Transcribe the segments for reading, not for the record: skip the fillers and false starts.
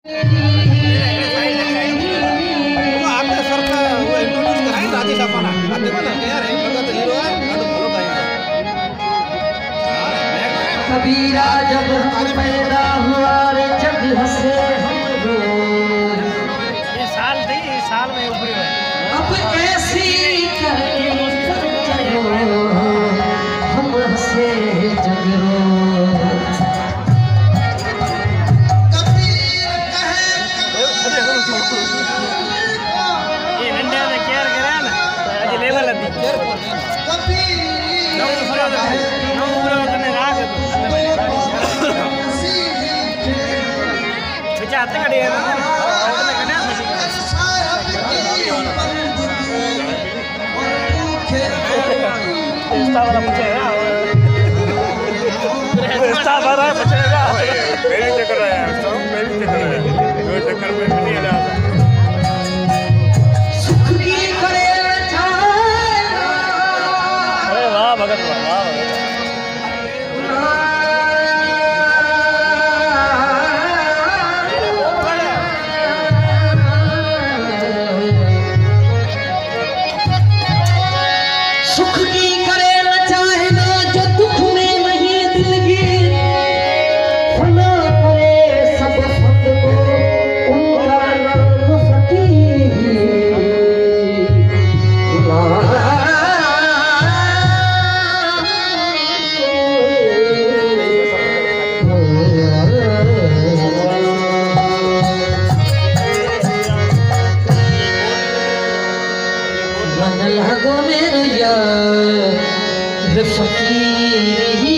कबीरा जब पैदा हुआ रे जग हंसे हमरो, ये साल थी, ये साल में उभरी हुए अब ऐसी करके चलो हम हंसे जगरो। ये नंढे ने केयर करा ना आज लेवल હતી चाहते हैं डिया वाला पूछेगा वाला पूछेगा मेरी चक्कर है मेरी चक्कर है कोई चक्कर में नहीं आ रहा सुख की करे अरे वाह भगत वाह सुख की करे न चाहे ना जो दुख में नहीं दिल की फना करे सब फत को उनका नाम सकी मन लगो मेरे यार फकीर ही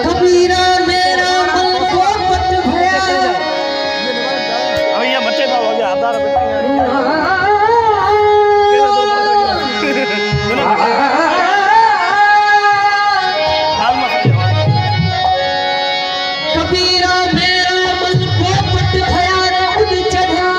कबीरा मेरा मन को पट भया अब ये बच्चे का हो गया आधार कबीरा मेरा मन को पट भया रे उड़ चढ़ा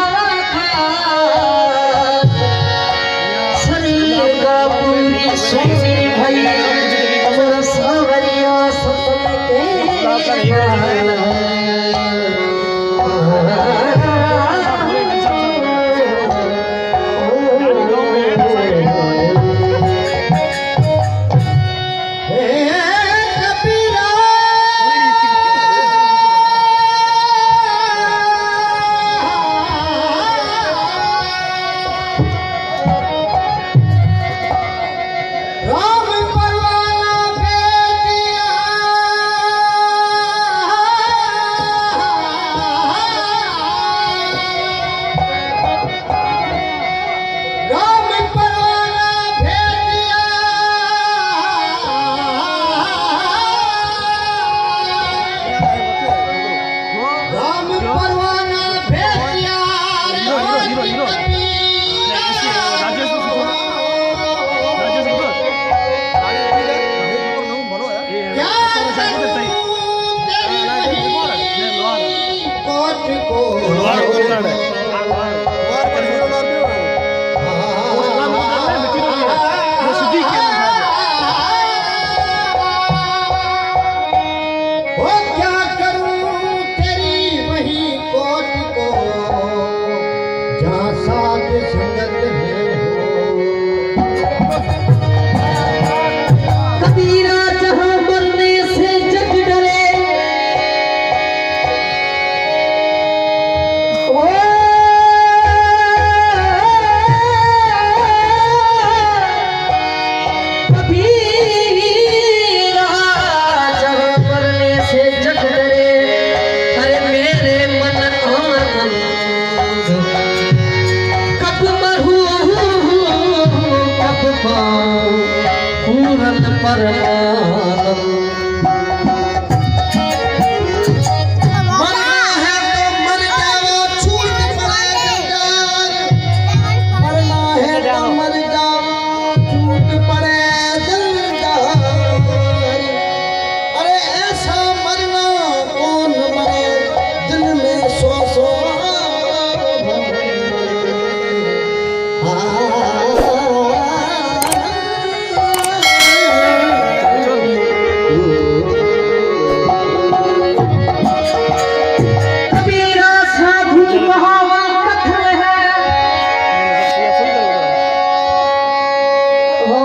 संगत है कबीरा जहां मरने से जग डरे ओ कबीरा जहां मरने से जग डरे अरे मेरे मन आनंद कब मरूं कब पाऊं पूरन परमानंद मरना है तो मर जाओ छूट पड़े जंजाल मरना है तो मर जाओ छूट पड़े जंजाल अरे ऐसा मरना कौन मरे दिल में सौ सौ कबीरा साधु कहावत कथन है ओ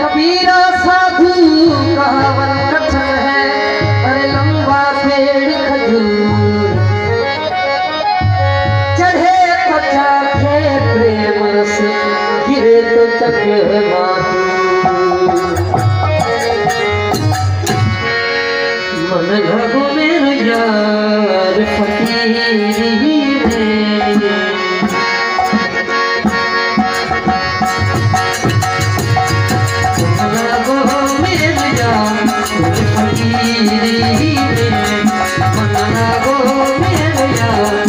कबीरा साधु कहावत कथन है अरे लंबा पेड़ खजूर चढ़े तो चाखे प्रेम रस गिरे तो चके मन लगो मेरे यार फकीरी में लगो मेरे यार फकीरी में मन लगो मेरे यार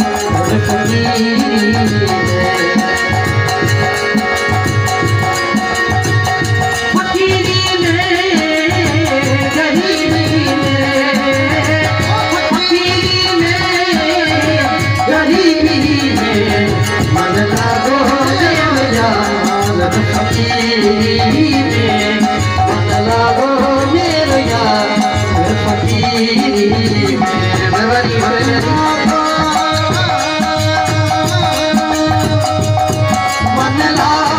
फकीरी में फकीरी में गरीबी में फकीरी में गरीबी में मन लगो मेरे यार फकीरी में मन लगो मेरे यार फकीरी में मन लागो मन लागो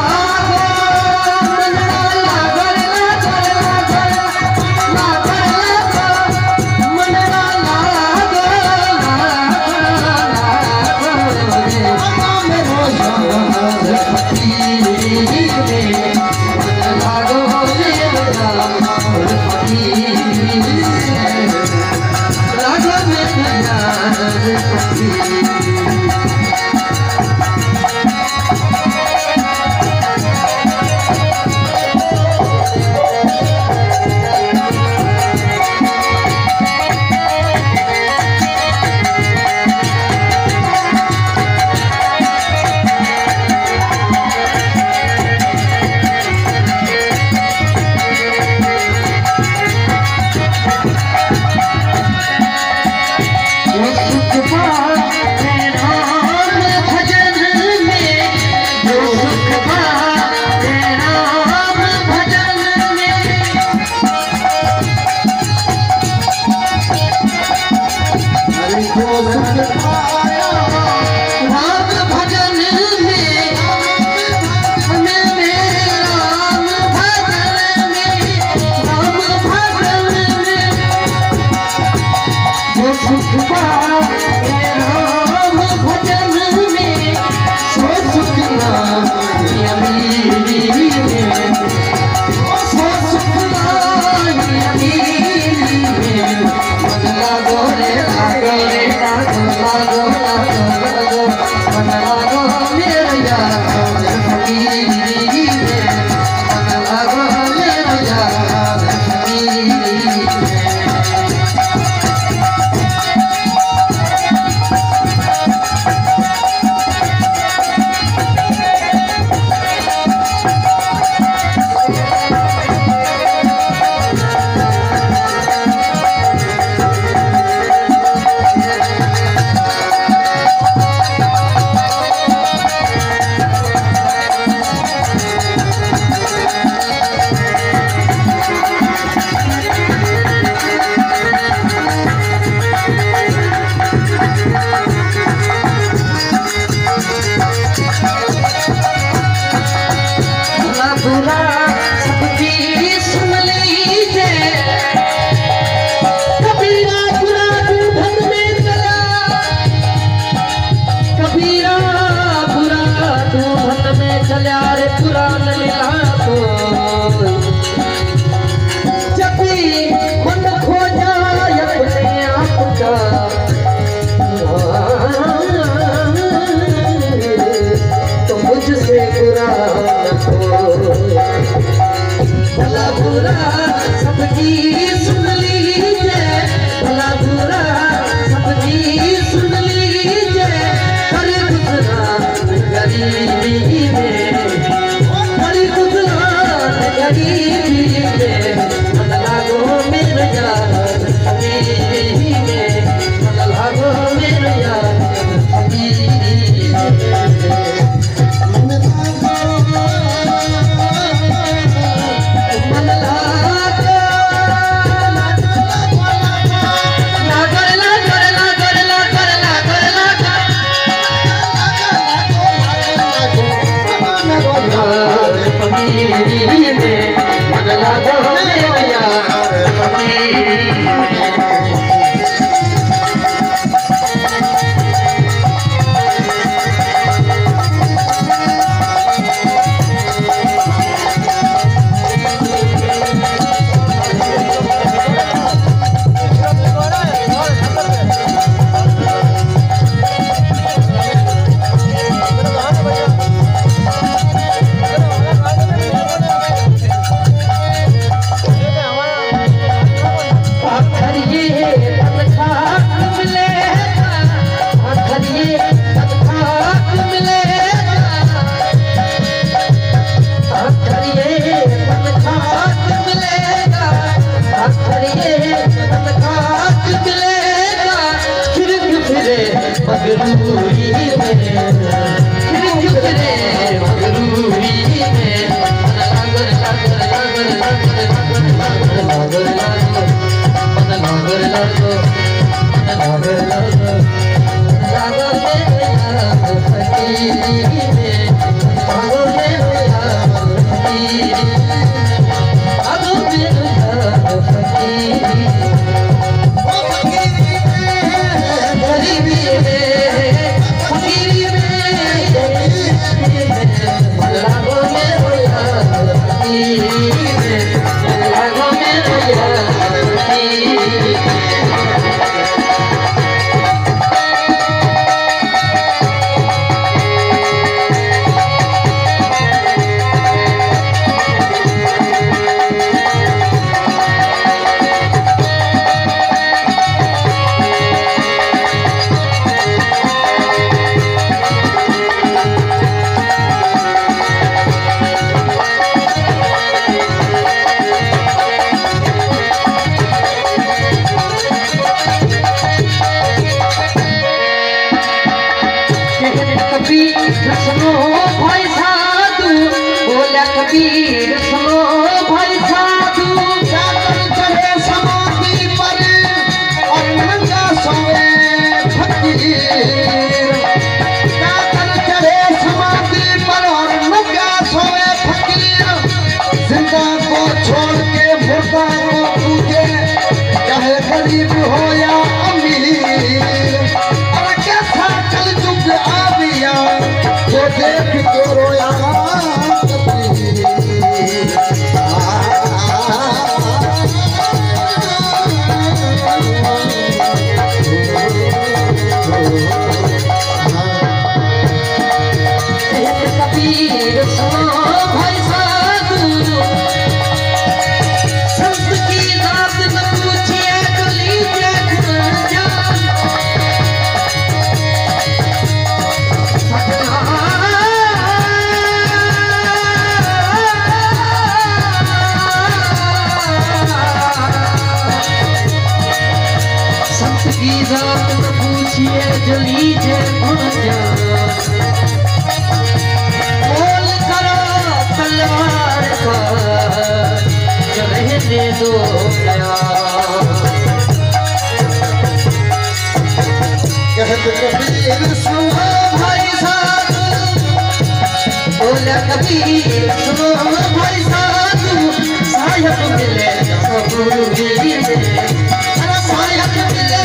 मगरूरी में क्यों करे मगरूरी में लागल लागल लागल लागल लागल लागल लागल लागल सुनो भाई साधु बोला कबीर सुनो भाई साधु जाकर चढ़े समाधि पर और नंगा सोए फकीर जाकर चढ़े समाधि पर और नंगा सोए फकीर जिंदा को छोड़ के मुर्दा को पूजे चाहे गरीब हो या अमीर और कैसा कल जुग आविया वो देख के रोया कबीर सुनो भाई साधु संत की बात न पूछिए तो लीजिए जान संत की बात न पूछिए जो लीजिए जान रहने दो कहते कबीर सुनो भाई साधु बोला कबीर सुनो भाई साधु साहब मिले मगरूरी में साहब मिले